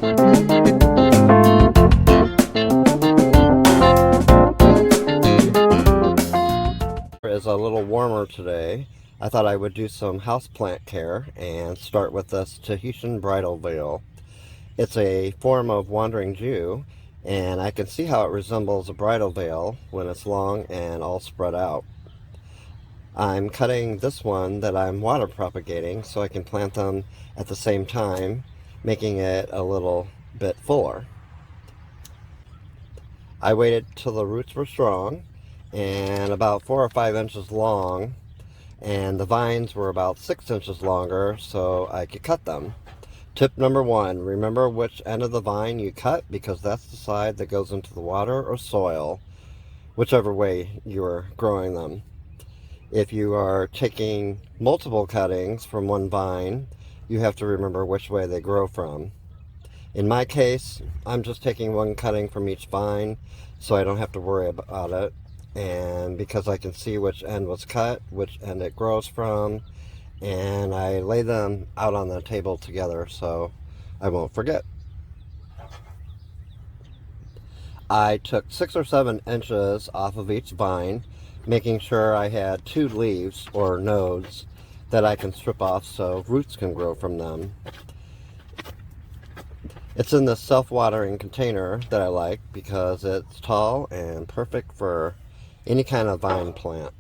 Is a little warmer today. I thought I would do some houseplant care and start with this Tahitian Bridal Veil. It's a form of wandering Jew, and I can see how it resembles a bridal veil when it's long and all spread out. I'm cutting this one that I'm water propagating so I can plant them at the same time, making it a little bit fuller. I waited till the roots were strong and about 4 or 5 inches long, and the vines were about 6 inches longer so I could cut them. Tip number 1, remember which end of the vine you cut, because that's the side that goes into the water or soil, whichever way you're growing them. If you are taking multiple cuttings from one vine, you have to remember which way they grow from. In my case, I'm just taking one cutting from each vine so I don't have to worry about it, and because I can see which end was cut, which end it grows from, and I lay them out on the table together so I won't forget. I took 6 or 7 inches off of each vine, making sure I had 2 leaves or nodes that I can strip off so roots can grow from them. It's in this self-watering container that I like because it's tall and perfect for any kind of vine plant.